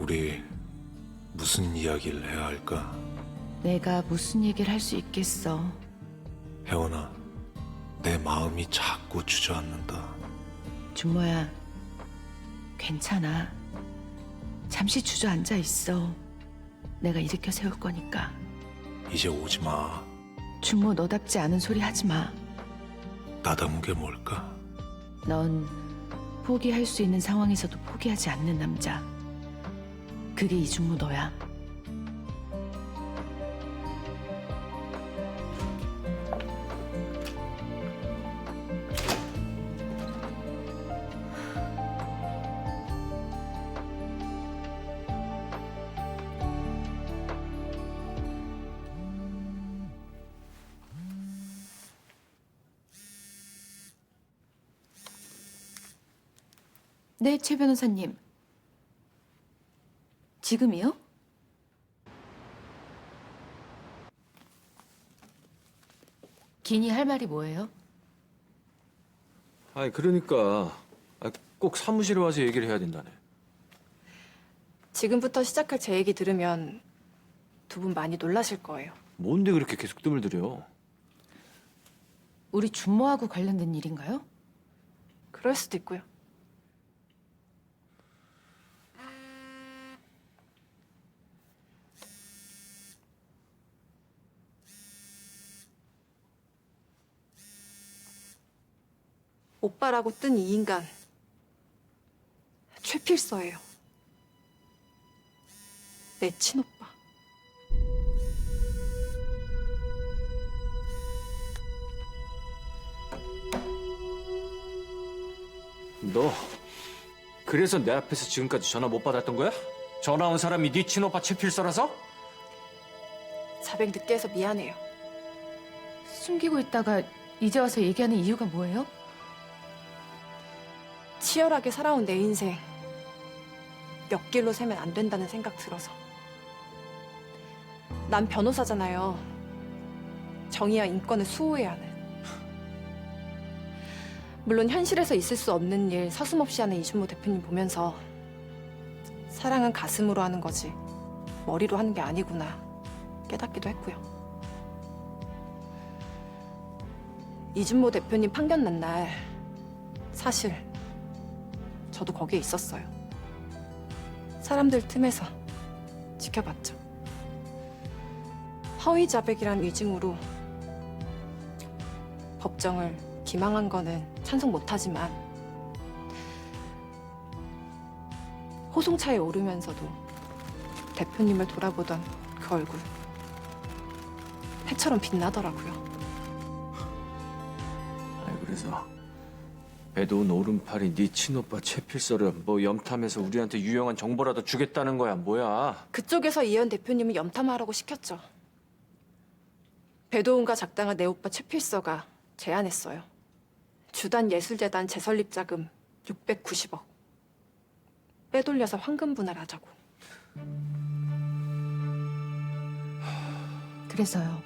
우리 무슨 이야기를 해야 할까? 내가 무슨 얘기를 할 수 있겠어. 혜원아, 내 마음이 자꾸 주저앉는다. 준모야, 괜찮아. 잠시 주저앉아 있어. 내가 일으켜 세울 거니까. 이제 오지 마. 준모 너답지 않은 소리 하지 마. 나다운 게 뭘까? 넌 포기할 수 있는 상황에서도 포기하지 않는 남자. 그게 이준모 너야. 네, 최 변호사님. 지금이요? 기니 할 말이 뭐예요? 아니 그러니까 꼭 사무실에 와서 얘기를 해야 된다네. 지금부터 시작할 제 얘기 들으면 두 분 많이 놀라실 거예요. 뭔데 그렇게 계속 뜸을 들여? 우리 준모하고 관련된 일인가요? 그럴 수도 있고요. 오빠라고 뜬 이 인간 최필서예요. 내 친오빠. 너 그래서 내 앞에서 지금까지 전화 못 받았던 거야? 전화 온 사람이 네 친오빠 최필서라서? 자백 늦게 해서 미안해요. 숨기고 있다가 이제 와서 얘기하는 이유가 뭐예요? 치열하게 살아온 내 인생 몇 길로 세면 안 된다는 생각 들어서. 난 변호사잖아요. 정의와 인권을 수호해야 하는. 물론 현실에서 있을 수 없는 일 서슴없이 하는 이준모 대표님 보면서 사랑은 가슴으로 하는 거지 머리로 하는 게 아니구나 깨닫기도 했고요. 이준모 대표님 판결 난 날 사실 저도 거기에 있었어요. 사람들 틈에서 지켜봤죠. 허위 자백이란 위증으로 법정을 기망한 거는 찬성 못하지만 호송차에 오르면서도 대표님을 돌아보던 그 얼굴 해처럼 빛나더라고요. 아니 그래서 배도운 오른팔이 네 친오빠 최필서를 뭐 염탐해서 우리한테 유용한 정보라도 주겠다는 거야 뭐야? 그쪽에서 이현 대표님을 염탐하라고 시켰죠. 배도훈과 작당한 내 오빠 최필서가 제안했어요. 주단예술재단 재설립 자금 690억. 빼돌려서 황금 분할하자고. 그래서요.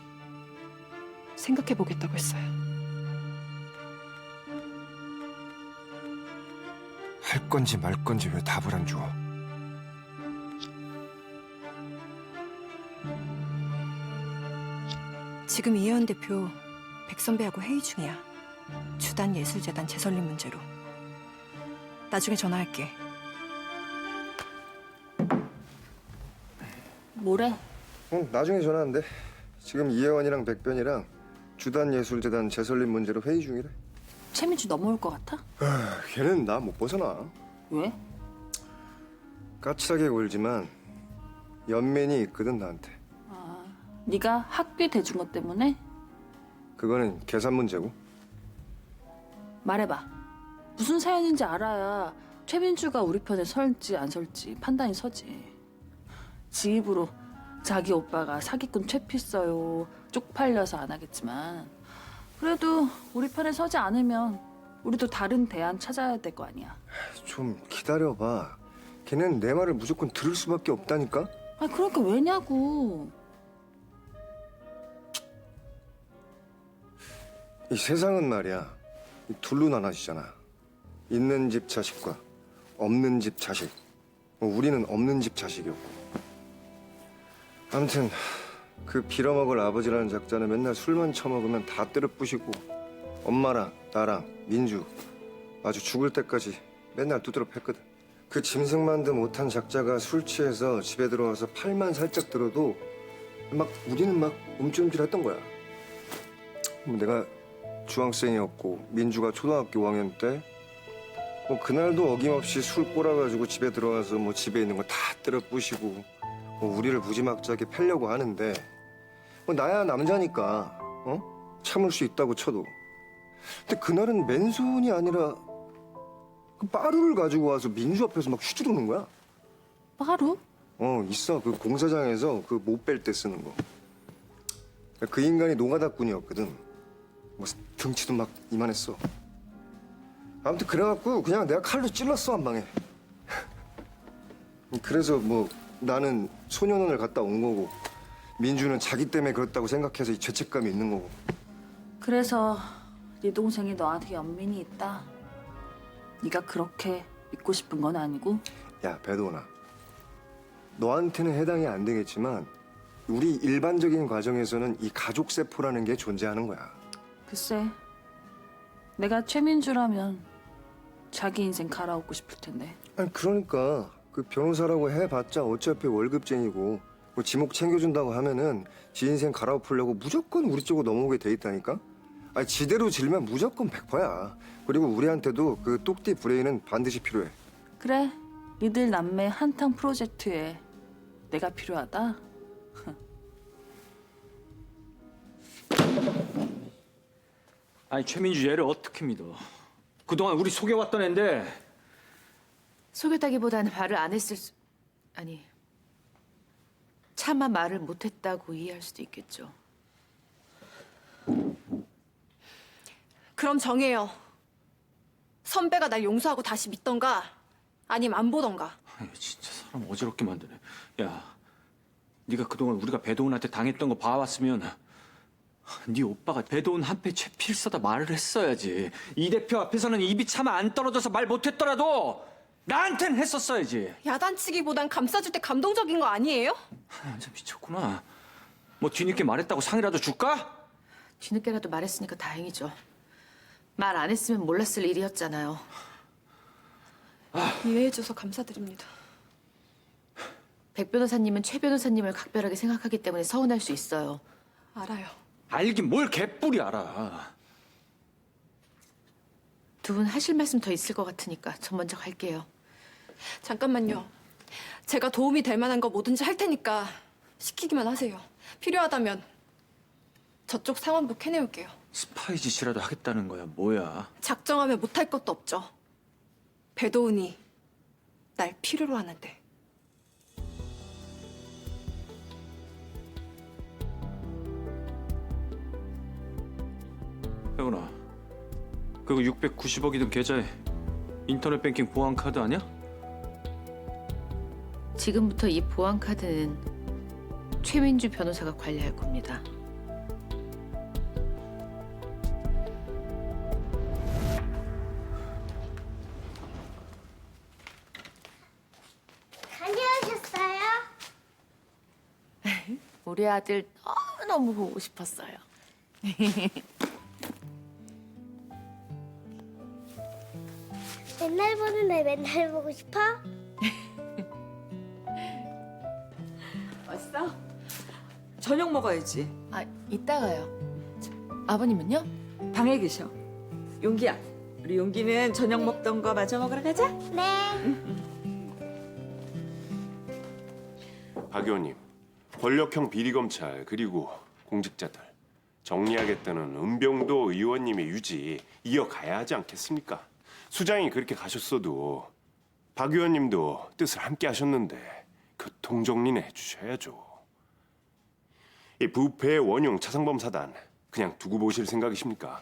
생각해보겠다고 했어요. 할 건지 말 건지 왜 답을 안 줘? 지금 이현 대표 백 선배하고 회의 중이야. 주단예술재단 재설립 문제로. 나중에 전화할게. 뭐래? 나중에 전화한대. 지금 이혜원이랑 백변이랑 주단예술재단 재설립 문제로 회의 중이래. 최민주 넘어올 것 같아? 걔는 나 못 벗어나. 왜? 까칠하게 굴지만 연민이 있거든 나한테. 네가 학비 대준 것 때문에? 그거는 계산 문제고. 말해봐. 무슨 사연인지 알아야 최민주가 우리 편에 설지 안 설지 판단이 서지. 지 입으로 자기 오빠가 사기꾼 최필서요 쪽팔려서 안 하겠지만 그래도 우리 편에 서지 않으면 우리도 다른 대안 찾아야 될 거 아니야. 좀 기다려봐. 걔는 내 말을 무조건 들을 수밖에 없다니까. 아 그러니까 왜냐고. 이 세상은 말이야 이 둘로 나눠지잖아. 있는 집 자식과 없는 집 자식. 우리는 없는 집 자식이었고. 아무튼 그 빌어먹을 아버지라는 작자는 맨날 술만 처먹으면 다 때려 부시고 엄마랑 나랑 민주 아주 죽을 때까지 맨날 두드러 팼거든. 그 짐승만도 못한 작자가 술 취해서 집에 들어와서 팔만 살짝 들어도 막 우리는 막 움찔움찔했던 거야. 내가 중학생이었고 민주가 초등학교 5학년 때 그날도 어김없이 술 꼬라가지고 집에 들어와서 집에 있는 거 다 때려 부시고 우리를 무지막지하게 패려고 하는데 나야 남자니까 참을 수 있다고 쳐도. 근데 그날은 맨손이 아니라 그 빠루를 가지고 와서 민주 앞에서 막 휘두르는 거야. 빠루? 있어. 그 공사장에서 그 못 뺄 때 쓰는 거. 그 인간이 노가다꾼이었거든. 등치도 막 이만했어. 아무튼 그래갖고 그냥 내가 칼로 찔렀어, 한 방에. 그래서 나는 소년원을 갔다 온 거고 민주는 자기 때문에 그렇다고 생각해서 이 죄책감이 있는 거고. 그래서 네 동생이 너한테 연민이 있다. 네가 그렇게 믿고 싶은 건 아니고. 야, 배도나. 너한테는 해당이 안 되겠지만 우리 일반적인 과정에서는 이 가족 세포라는 게 존재하는 거야. 글쎄, 내가 최민주라면 자기 인생 갈아엎고 싶을 텐데. 아니 그러니까 그 변호사라고 해봤자 어차피 월급쟁이고 지목 챙겨준다고 하면은 지 인생 갈아엎으려고 무조건 우리 쪽으로 넘어오게 돼 있다니까. 아니 지대로 질면 무조건 100%야. 그리고 우리한테도 그 똑띠 브레인은 반드시 필요해. 그래, 니들 남매 한탕 프로젝트에 내가 필요하다. 아니 최민주 얘를 어떻게 믿어? 그동안 우리 속여왔던 앤데. 속였다기보다는 말을 안 했을 수... 아니, 차마 말을 못했다고 이해할 수도 있겠죠. 그럼 정해요. 선배가 날 용서하고 다시 믿던가 아니면 안 보던가. 아니, 진짜 사람 어지럽게 만드네. 야, 네가 그동안 우리가 배도훈한테 당했던 거 봐왔으면 네 오빠가 배도훈 한패 최필서다 말을 했어야지. 이 대표 앞에서는 입이 차마 안 떨어져서 말 못했더라도 나한텐 했었어야지. 야단치기보단 감싸줄 때 감동적인 거 아니에요? 아, 완전 미쳤구나. 뭐 뒤늦게 말했다고 상이라도 줄까? 뒤늦게라도 말했으니까 다행이죠. 말 안 했으면 몰랐을 일이었잖아요. 이해해줘서 감사드립니다. 백 변호사님은 최 변호사님을 각별하게 생각하기 때문에 서운할 수 있어요. 알아요. 알긴 뭘 개뿔이 알아. 두 분 하실 말씀 더 있을 것 같으니까 전 먼저 갈게요. 잠깐만요. 제가 도움이 될 만한 거 뭐든지 할 테니까 시키기만 하세요. 필요하다면 저쪽 상황부 캐내올게요. 스파이 짓이라도 하겠다는 거야, 뭐야? 작정하면 못할 것도 없죠. 배도훈이 날 필요로 하는데. 혜원아, 그거 690억이던 계좌에 인터넷 뱅킹 보안 카드 아니야? 지금부터 이 보안카드는 최민주 변호사가 관리할 겁니다. 다녀오셨어요? 우리 아들 너무너무 보고 싶었어요. 맨날 보는 애 맨날 보고 싶어? 왔어? 저녁 먹어야지. 아, 이따가요. 아버님은요? 방에 계셔. 용기야, 우리 용기는 저녁 먹던 거 마저 먹으러 가자. 네. 박 의원님, 권력형 비리검찰 그리고 공직자들 정리하겠다는 은병도 의원님의 유지 이어가야 하지 않겠습니까? 수장이 그렇게 가셨어도 박 의원님도 뜻을 함께 하셨는데 교통 정리는 해주셔야죠. 이 부패의 원흉 차상범 사단 그냥 두고 보실 생각이십니까?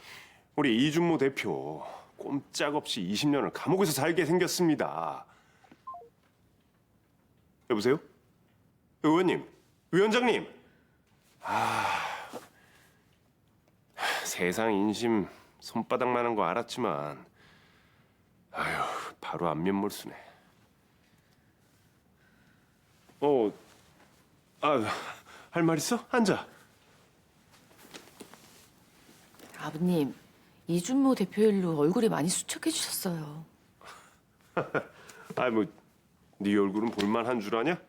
우리 이준모 대표 꼼짝없이 20년을 감옥에서 살게 생겼습니다. 여보세요? 의원님, 위원장님. 세상 인심 손바닥만한 거 알았지만 아휴 바로 안면 몰수네. 할 말 있어? 앉아. 아버님, 이준모 대표 일로 얼굴이 많이 수척해지셨어요. 뭐, 네 얼굴은 볼만한 줄 아냐?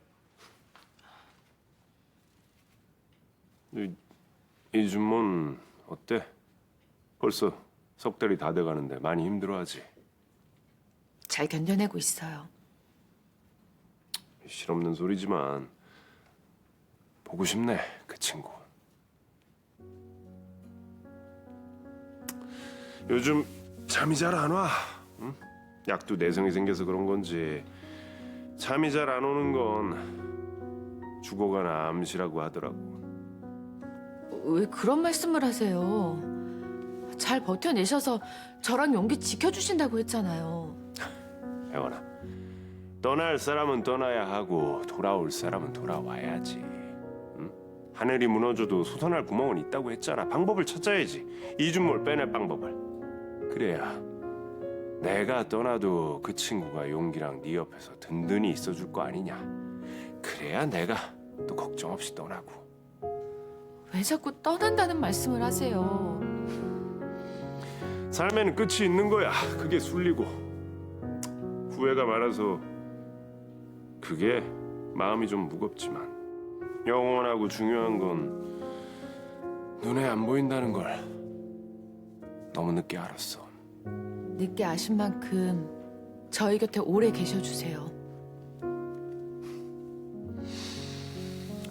이준모는 어때? 벌써 석 달이 다 돼가는데 많이 힘들어하지? 잘 견뎌내고 있어요. 실없는 소리지만 보고 싶네, 그 친구. 요즘 잠이 잘 안 와. 응? 약도 내성이 생겨서 그런 건지 잠이 잘 안 오는 건 죽어간 암시라고 하더라고. 왜 그런 말씀을 하세요? 잘 버텨내셔서 저랑 용기 지켜주신다고 했잖아요. 혜원아, 떠날 사람은 떠나야 하고 돌아올 사람은 돌아와야지. 응? 하늘이 무너져도 솟아날 구멍은 있다고 했잖아. 방법을 찾아야지. 이준모를 빼낼 방법을. 그래야 내가 떠나도 그 친구가 용기랑 네 옆에서 든든히 있어줄 거 아니냐. 그래야 내가 또 걱정 없이 떠나고. 왜 자꾸 떠난다는 말씀을 하세요? 삶에는 끝이 있는 거야. 그게 순리고. 후회가 많아서 그게 마음이 좀 무겁지만 영원하고 중요한 건 눈에 안 보인다는 걸 너무 늦게 알았어. 늦게 아신 만큼 저희 곁에 오래 계셔주세요.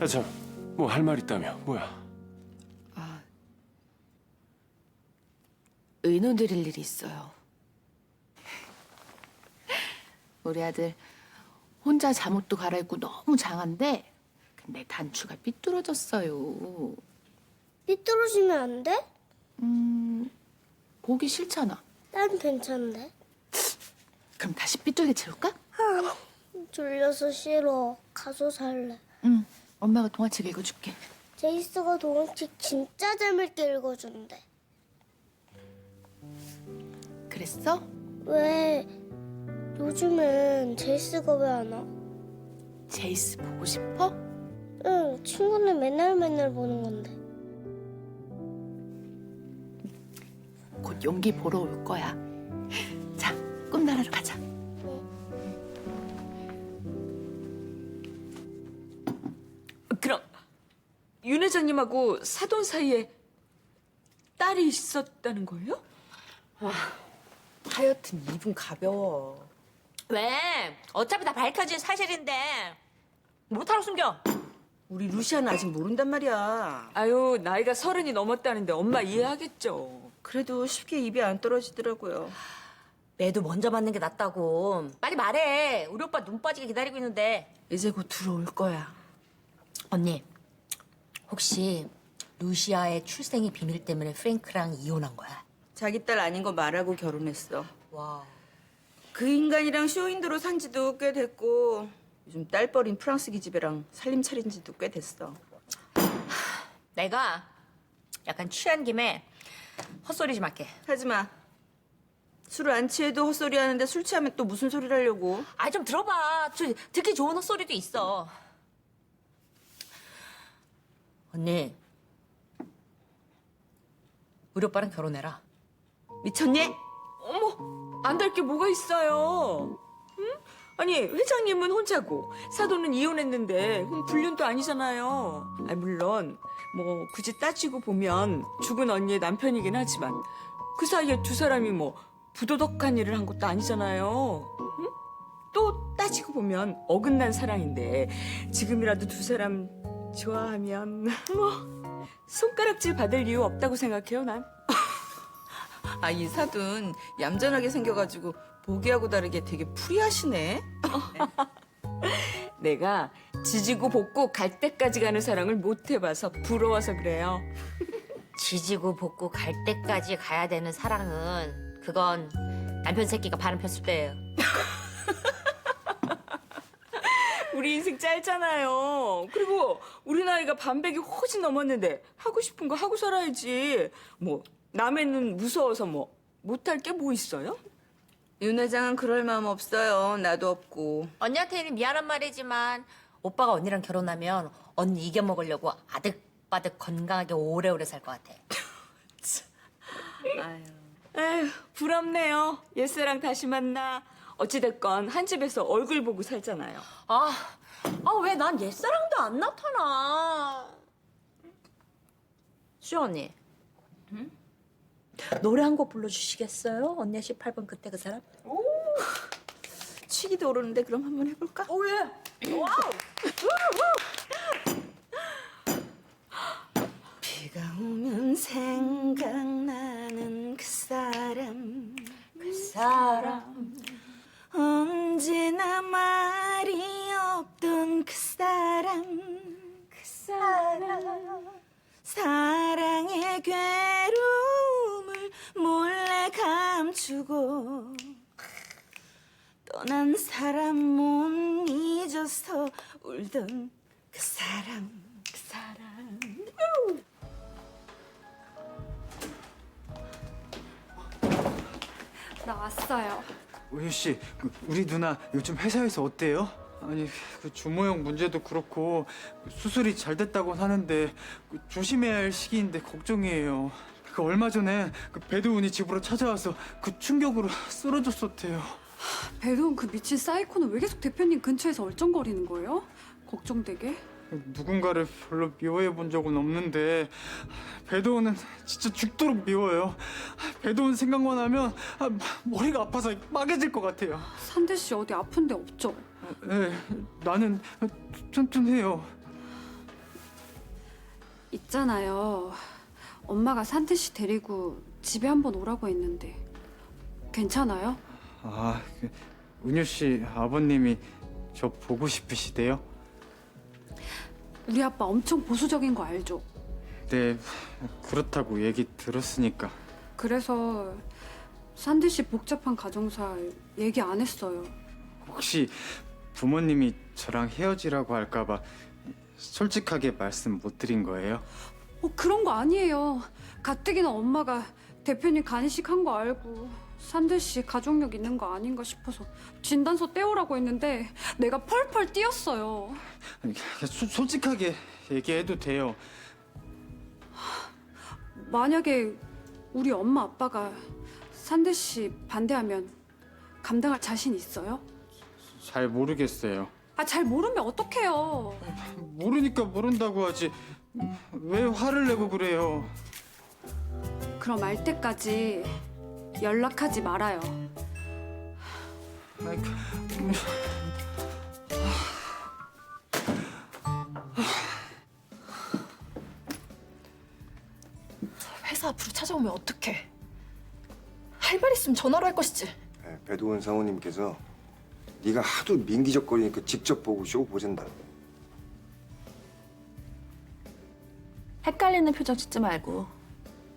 참, 뭐 할 말 있다며? 뭐야? 의논드릴 일이 있어요. 우리 아들 혼자 잠옷도 갈아입고 너무 장한데 근데 단추가 삐뚤어졌어요. 삐뚤어지면 안 돼? 보기 싫잖아. 난 괜찮은데. 그럼 다시 삐뚤게 채울까? 졸려서 싫어. 가서 살래. 응. 엄마가 동화책 읽어줄게. 제이스가 동화책 진짜 재밌게 읽어준대. 그랬어? 왜 요즘엔 제이스가 왜 안 와? 제이스 보고 싶어? 응, 친구는 맨날 보는 건데. 곧 용기 보러 올 거야. 자, 꿈나라로 가자. 그럼 윤 회장님하고 사돈 사이에 딸이 있었다는 거예요? 하여튼 입은 가벼워. 왜? 어차피 다 밝혀진 사실인데 못하러 숨겨? 우리 루시아는 아직 모른단 말이야. 아유, 나이가 30이 넘었다는데 엄마 이해하겠죠. 그래도 쉽게 입이 안 떨어지더라고요. 매도 먼저 맞는 게 낫다고. 빨리 말해. 우리 오빠 눈 빠지게 기다리고 있는데. 이제 곧 들어올 거야. 언니, 혹시 루시아의 출생의 비밀 때문에 프랭크랑 이혼한 거야? 자기 딸 아닌 거 말하고 결혼했어. 와. 그 인간이랑 쇼윈도로 산 지도 꽤 됐고 요즘 딸버린 프랑스 기집애랑 살림 차린 지도 꽤 됐어. 내가 약간 취한 김에 헛소리 좀 할게. 하지 마. 술을 안 취해도 헛소리 하는데 술 취하면 또 무슨 소리를 하려고. 아, 좀 들어봐. 듣기 좋은 헛소리도 있어. 언니, 우리 오빠랑 결혼해라. 미쳤니? 어머, 안 될 게 뭐가 있어요. 응? 아니, 회장님은 혼자고 사돈은 이혼했는데 불륜도 아니잖아요. 아, 물론 뭐 굳이 따지고 보면 죽은 언니의 남편이긴 하지만 그 사이에 두 사람이 뭐 부도덕한 일을 한 것도 아니잖아요. 응? 또 따지고 보면 어긋난 사랑인데 지금이라도 두 사람 좋아하면 뭐 손가락질 받을 이유 없다고 생각해요, 난. 아, 이 사돈 얌전하게 생겨가지고 보기하고 다르게 되게 풀이하시네. 내가 지지고 볶고 갈 때까지 가는 사랑을 못 해봐서 부러워서 그래요. 지지고 볶고 갈 때까지 가야 되는 사랑은 그건 남편 새끼가 바람 폈을 때예요. 우리 인생 짧잖아요. 그리고 우리 나이가 반백이 훨씬 넘었는데 하고 싶은 거 하고 살아야지. 뭐 남의 눈 무서워서 뭐 못할 게 뭐 있어요? 윤 회장은 그럴 마음 없어요. 나도 없고. 언니한테는 미안한 말이지만 오빠가 언니랑 결혼하면 언니 이겨먹으려고 아득바득 건강하게 오래오래 살 것 같아. 아휴, 부럽네요. 옛사랑 다시 만나. 어찌됐건 한 집에서 얼굴 보고 살잖아요. 왜 난 옛사랑도 안 나타나. 수영 언니. 노래 한 곡 불러주시겠어요? 언니 18번 그때 그 사람? 치기도 오르는데 그럼 한번 해볼까? 예. 와우. 비가 오면 생각나는 그 사람, 그 사람. 언제나 말이 없던 그 사람, 그 사람. 사랑의 괴로움을 몰래 감추고 떠난 사람 못 잊어서 울던 그 사람, 그 사람. 나 왔어요. 우유 씨, 우리 누나 요즘 회사에서 어때요? 아니, 그 주모형 문제도 그렇고 수술이 잘 됐다고 하는데 조심해야 할 시기인데 걱정이에요. 그 얼마 전에 그 배도운이 집으로 찾아와서 그 충격으로 쓰러졌었대요. 배도운 그 미친 사이코는 왜 계속 대표님 근처에서 얼쩡거리는 거예요? 걱정되게. 누군가를 별로 미워해 본 적은 없는데 배도운은 진짜 죽도록 미워요. 배도운 생각만 하면 머리가 아파서 빠개질 것 같아요. 산대 씨 어디 아픈 데 없죠? 네, 나는 튼튼해요. 있잖아요. 엄마가 산태 씨 데리고 집에 한번 오라고 했는데 괜찮아요? 은유 씨 아버님이 저 보고 싶으시대요? 우리 아빠 엄청 보수적인 거 알죠? 네, 그렇다고 얘기 들었으니까. 그래서 산대 씨 복잡한 가정사 얘기 안 했어요. 혹시 부모님이 저랑 헤어지라고 할까봐 솔직하게 말씀 못 드린 거예요? 그런 거 아니에요. 가뜩이나 엄마가 대표님 간이식한 거 알고 산대 씨 가족력 있는 거 아닌가 싶어서 진단서 떼오라고 했는데 내가 펄펄 뛰었어요. 아니, 솔직하게 얘기해도 돼요. 만약에 우리 엄마 아빠가 산대 씨 반대하면 감당할 자신 있어요? 잘 모르겠어요. 잘 모르면 어떡해요. 모르니까 모른다고 하지. 왜 화를 내고 그래요? 그럼 알 때까지 연락하지 말아요. 회사 앞으로 찾아오면 어떡해. 할 말 있으면 전화로 할 것이지. 배도원 사모님께서 네가 하도 민기적거리니까 직접 보고 쇼 보잔다. 헷갈리는 표정 짓지 말고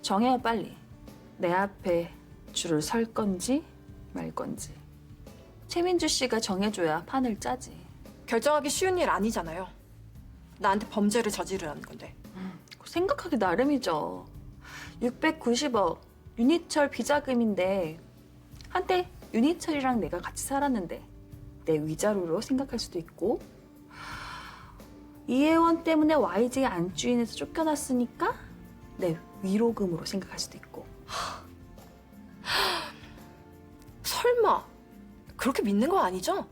정해요 빨리. 내 앞에 줄을 설 건지 말 건지. 최민주 씨가 정해줘야 판을 짜지. 결정하기 쉬운 일 아니잖아요. 나한테 범죄를 저지르라는 건데. 생각하기 나름이죠. 690억 윤희철 비자금인데 한때 윤희철이랑 내가 같이 살았는데 내 위자료로 생각할 수도 있고, 이혜원 때문에 YG 안주인에서 쫓겨났으니까 내 위로금으로 생각할 수도 있고. 설마 그렇게 믿는 거 아니죠?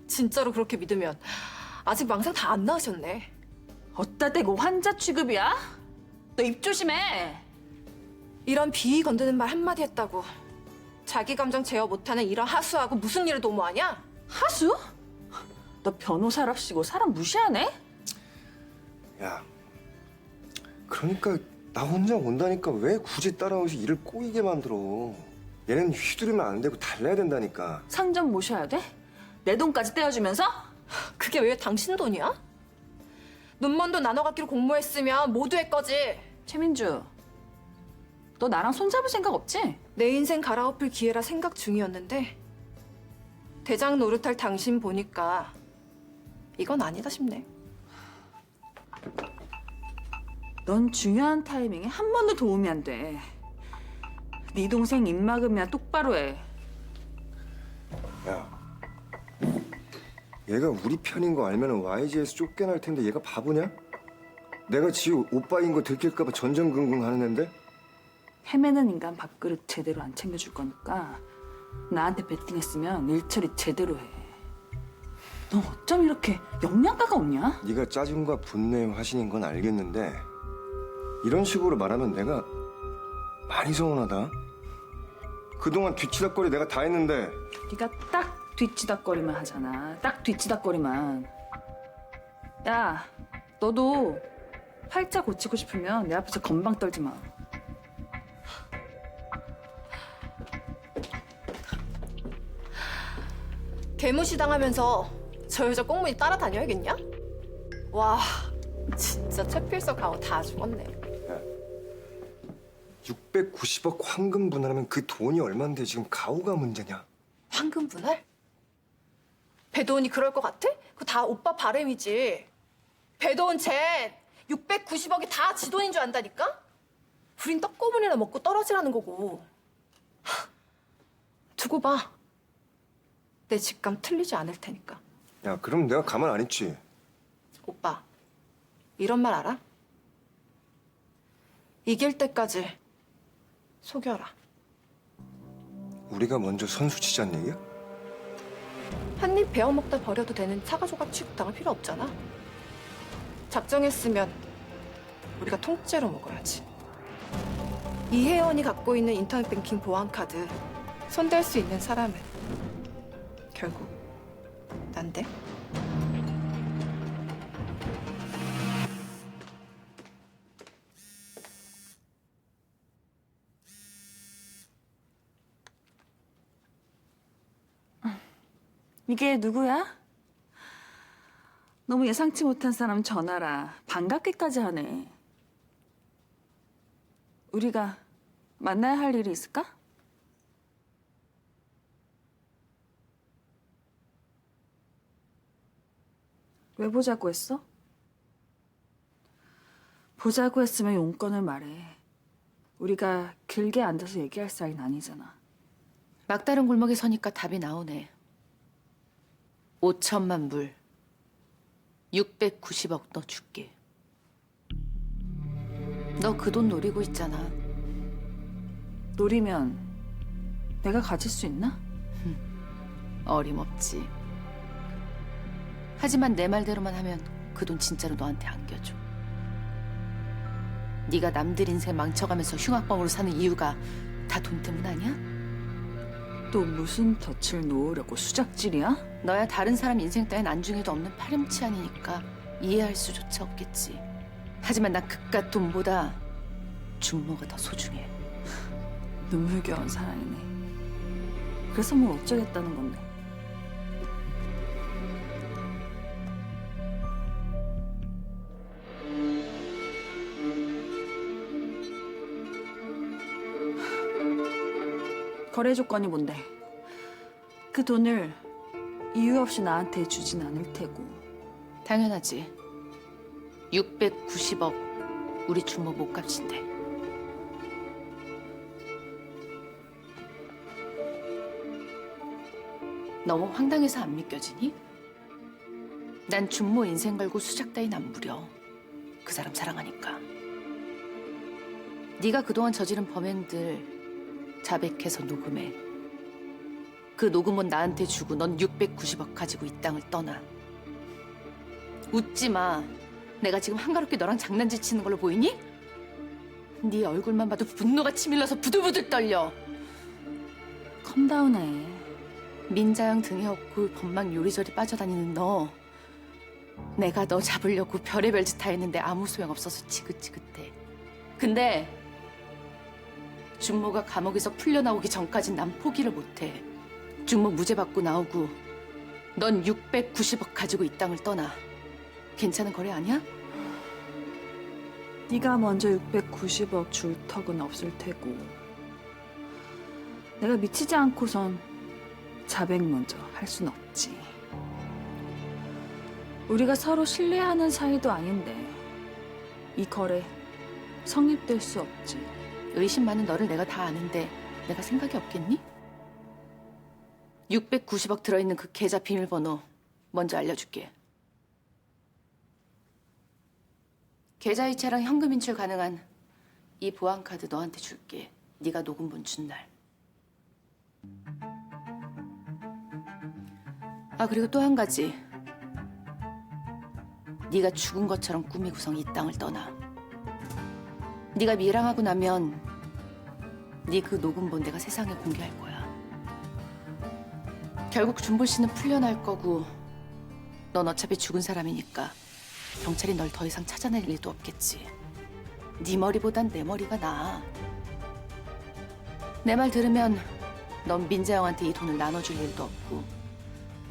진짜로 그렇게 믿으면 아직 망상 다 안 나으셨네. 어따 대고 환자 취급이야? 너 입 조심해. 이런 비위 건드는 말 한마디 했다고 자기 감정 제어 못하는 이런 하수하고 무슨 일을 도모하냐? 하수? 너 변호사랍시고 사람 무시하네? 야, 그러니까 나 혼자 온다니까 왜 굳이 따라오시 일을 꼬이게 만들어. 얘는 휘두르면 안 되고 달라야 된다니까. 상점 모셔야 돼? 내 돈까지 떼어주면서? 그게 왜 당신 돈이야? 눈먼 돈 나눠 갖기로 공모했으면 모두의 거지. 최민주, 너 나랑 손잡을 생각 없지? 내 인생 갈아엎을 기회라 생각 중이었는데 대장 노릇할 당신 보니까 이건 아니다 싶네. 넌 중요한 타이밍에 한 번도 도움이 안 돼. 네 동생 입 막으면 똑바로 해. 야, 얘가 우리 편인 거 알면 YG에서 쫓겨날 텐데 얘가 바보냐? 내가 지 오빠인 거 들킬까 봐 전전긍긍 하는 앤데? 헤매는 인간 밥그릇 제대로 안 챙겨줄 거니까 나한테 베팅했으면 일 처리 제대로 해. 너 어쩜 이렇게 영양가가 없냐? 네가 짜증과 분노의 화신인 건 알겠는데 이런 식으로 말하면 내가 많이 서운하다. 그동안 뒤치다거리 내가 다 했는데 네가 딱 뒤치다거리만 하잖아. 딱 뒤치다거리만. 야, 너도 팔자 고치고 싶으면 내 앞에서 건방 떨지 마. 개무시 당하면서 저 여자 꽁무니 따라다녀야겠냐? 와, 진짜 최필서 가오 다 죽었네. 690억 황금 분할하면 그 돈이 얼만데 지금 가오가 문제냐? 황금 분할? 배도원이 그럴 것 같아? 그거 다 오빠 바램이지. 배도원 쟤 690억이 다 지 돈인 줄 안다니까? 우린 떡고문이나 먹고 떨어지라는 거고. 하, 두고 봐. 내 직감 틀리지 않을 테니까. 야, 그럼 내가 가만 안 있지. 오빠, 이런 말 알아? 이길 때까지 속여라. 우리가 먼저 선수 치자는 얘기야? 한 입 베어 먹다 버려도 되는 사과조각 취급당할 필요 없잖아. 작정했으면 우리가 통째로 먹어야지. 이혜원이 갖고 있는 인터넷 뱅킹 보안 카드 손댈 수 있는 사람은 결국 난데. 이게 누구야? 너무 예상치 못한 사람 전화라 반갑게까지 하네. 우리가 만나야 할 일이 있을까? 왜 보자고 했어? 보자고 했으면 용건을 말해. 우리가 길게 앉아서 얘기할 사이는 아니잖아. 막다른 골목에 서니까 답이 나오네. 5천만 불, 690억 너 줄게. 너 그 돈 노리고 있잖아. 노리면 내가 가질 수 있나? 어림없지. 하지만 내 말대로만 하면 그 돈 진짜로 너한테 안겨줘. 네가 남들 인생 망쳐가면서 흉악범으로 사는 이유가 다 돈 때문 아니야? 또 무슨 덫을 놓으려고 수작질이야? 너야 다른 사람 인생 따윈 안중에도 없는 파렴치한이니까 이해할 수조차 없겠지. 하지만 난 그깟 돈보다 준모가 더 소중해. 눈물겨운 사랑이네. 그래서 뭘 어쩌겠다는 건데. 거래 조건이 뭔데? 그 돈을 이유 없이 나한테 주진 않을 테고. 당연하지. 690억 우리 준모 몸값인데. 너무 황당해서 안 믿겨지니? 난 준모 인생 걸고 수작 따윈 안 부려. 그 사람 사랑하니까. 네가 그동안 저지른 범행들 자백해서 녹음해. 그 녹음은 나한테 주고 넌 690억 가지고 이 땅을 떠나. 웃지 마. 내가 지금 한가롭게 너랑 장난짓치는 걸로 보이니? 네 얼굴만 봐도 분노가 치밀러서 부들부들 떨려. 컴다운해. 민자형 등에 업고 법망 요리조리 빠져다니는 너. 내가 너 잡으려고 별의별 짓 다 했는데 아무 소용없어서 지긋지긋해. 근데 준모가 감옥에서 풀려나오기 전까진 난 포기를 못해. 준모 무죄 받고 나오고 넌 690억 가지고 이 땅을 떠나. 괜찮은 거래 아니야? 네가 먼저 690억 줄 턱은 없을 테고 내가 미치지 않고선 자백 먼저 할 순 없지. 우리가 서로 신뢰하는 사이도 아닌데 이 거래 성립될 수 없지. 의심 많은 너를 내가 다 아는데 내가 생각이 없겠니? 690억 들어있는 그 계좌 비밀번호 먼저 알려줄게. 계좌이체랑 현금 인출 가능한 이 보안카드 너한테 줄게. 네가 녹음본 준 날. 아, 그리고 또 한 가지. 네가 죽은 것처럼 꾸미고선 이 땅을 떠나. 네가 미랑하고 나면 네 그 녹음본 내가 세상에 공개할 거야. 결국 준볼 씨는 풀려날 거고 넌 어차피 죽은 사람이니까 경찰이 널 더 이상 찾아낼 일도 없겠지. 네 머리보단 내 머리가 나아. 내 말 들으면 넌 민자영한테 이 돈을 나눠줄 일도 없고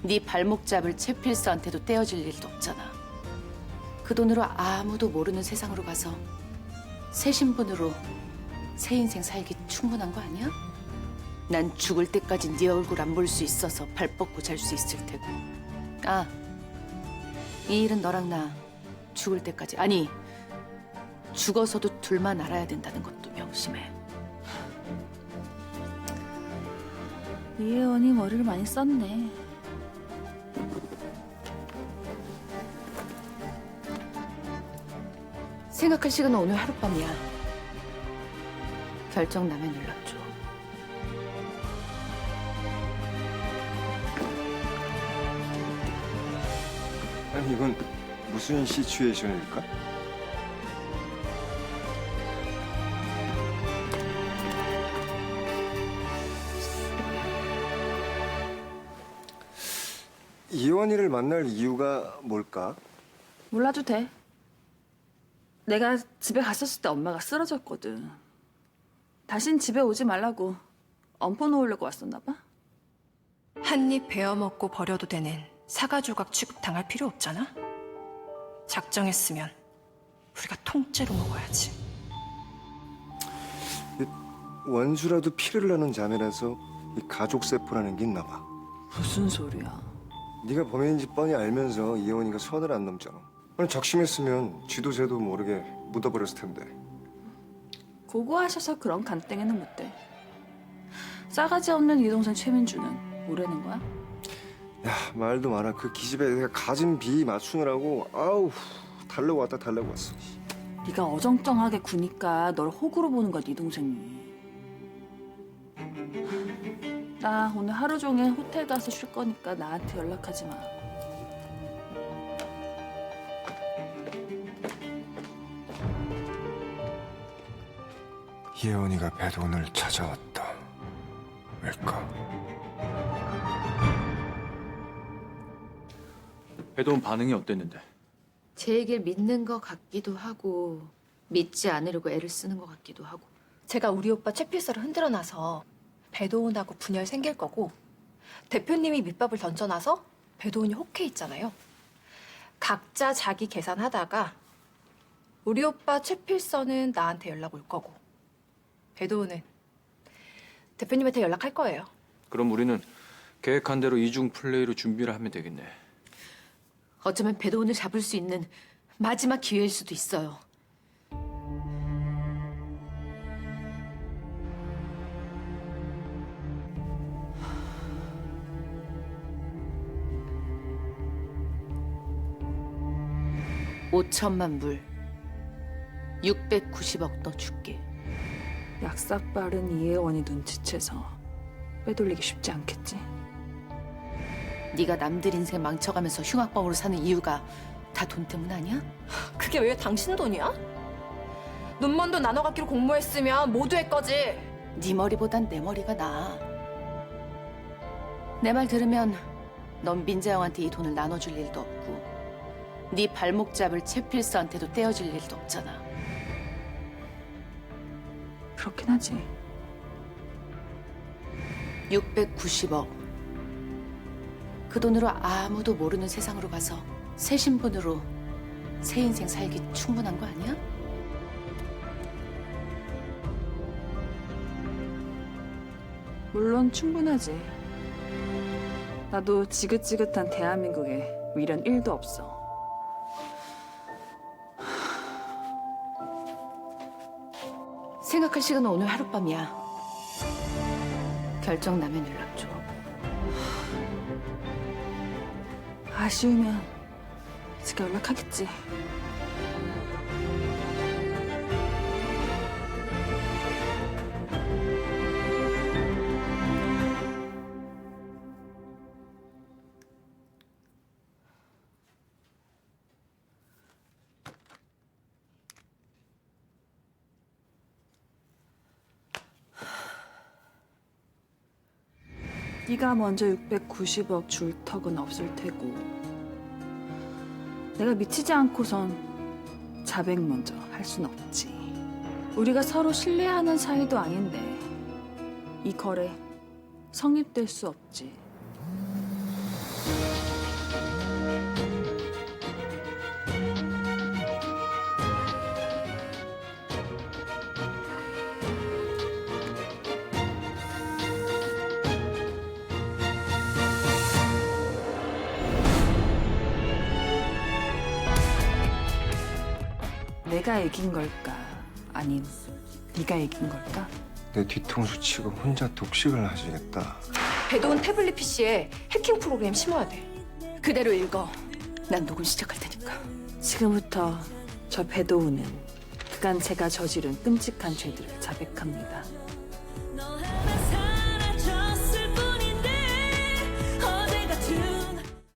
네 발목 잡을 채필서한테도 떼어줄 일도 없잖아. 그 돈으로 아무도 모르는 세상으로 가서 새 신분으로 새 인생 살기 충분한 거 아니야? 난 죽을 때까지 네 얼굴 안 볼 수 있어서 발 뻗고 잘 수 있을 테고. 아, 이 일은 너랑 나 죽을 때까지, 아니 죽어서도 둘만 알아야 된다는 것도 명심해. 이혜원이 머리를 많이 썼네. 생각할 시간은 오늘 하룻밤이야. 결정 나면 연락 줘. 아니 이건 무슨 시츄에이션일까? 이원희를 만날 이유가 뭘까? 몰라도 돼. 내가 집에 갔었을 때 엄마가 쓰러졌거든. 다신 집에 오지 말라고 엄포 놓으려고 왔었나 봐. 한 입 베어먹고 버려도 되는 사과 조각 취급당할 필요 없잖아. 작정했으면 우리가 통째로 먹어야지. 원수라도 피를 나는 자매라서 이 가족 세포라는 게 있나 봐. 무슨 소리야. 네가 범인인지 뻔히 알면서 이혜원이가 선을 안 넘잖아. 아니 작심했으면 쥐도 새도 모르게 묻어버렸을 텐데. 고고하셔서 그런 간땡이는 못돼. 싸가지 없는 이 동생 최민주는 뭐라는 거야? 야 말도 마라. 그 기집애 내가 가진 비 맞추느라고 아우 달래고 왔다 달래고 왔어. 네가 어정쩡하게 구니까 널 호구로 보는 거야, 네 동생이. 나 오늘 하루 종일 호텔 가서 쉴 거니까 나한테 연락하지 마. 이혜원이가 배돈을 찾아왔다. 왜일까? 배도원 반응이 어땠는데? 제 얘기를 믿는 것 같기도 하고 믿지 않으려고 애를 쓰는 것 같기도 하고. 제가 우리 오빠 최필서를 흔들어놔서 배도훈하고 분열 생길 거고 대표님이 밑밥을 던져놔서 배도훈이 혹해 있잖아요. 각자 자기 계산하다가 우리 오빠 최필서는 나한테 연락 올 거고 배도훈은 대표님한테 연락할 거예요. 그럼 우리는 계획한 대로 이중 플레이로 준비를 하면 되겠네. 어쩌면 배도훈을 잡을 수 있는 마지막 기회일 수도 있어요. $5천만 불, 690억 너 줄게. 약삭 빠른 이혜원이 눈치채서 빼돌리기 쉽지 않겠지. 네가 남들 인생 망쳐가면서 흉악범으로 사는 이유가 다 돈 때문 아니야? 그게 왜 당신 돈이야? 눈먼 돈 나눠 갖기로 공모했으면 모두의 거지. 네 머리보단 내 머리가 나아. 내 말 들으면 넌 민자영한테 이 돈을 나눠줄 일도 없고 네 발목 잡을 채필서한테도 떼어줄 일도 없잖아. 그렇긴 하지. 690억. 그 돈으로 아무도 모르는 세상으로 가서 새 신분으로 새 인생 살기 충분한 거 아니야? 물론 충분하지. 나도 지긋지긋한 대한민국에 미련 1도 없어. 생각할 시간은 오늘 하룻밤이야. 결정 나면 연락 줘. 아쉬우면 지가 연락하겠지. 네가 먼저 690억 줄 턱은 없을 테고 내가 미치지 않고선 자백 먼저 할 순 없지. 우리가 서로 신뢰하는 사이도 아닌데 이 거래 성립될 수 없지. 내가 이긴 걸까? 아님 네가 이긴 걸까? 내 뒤통수 치고 혼자 독식을 하시겠다. 배도은 태블릿 PC에 해킹 프로그램 심어야 돼. 그대로 읽어. 난 녹음 시작할 테니까. 지금부터 저 배도우는 그간 제가 저지른 끔찍한 죄들을 자백합니다.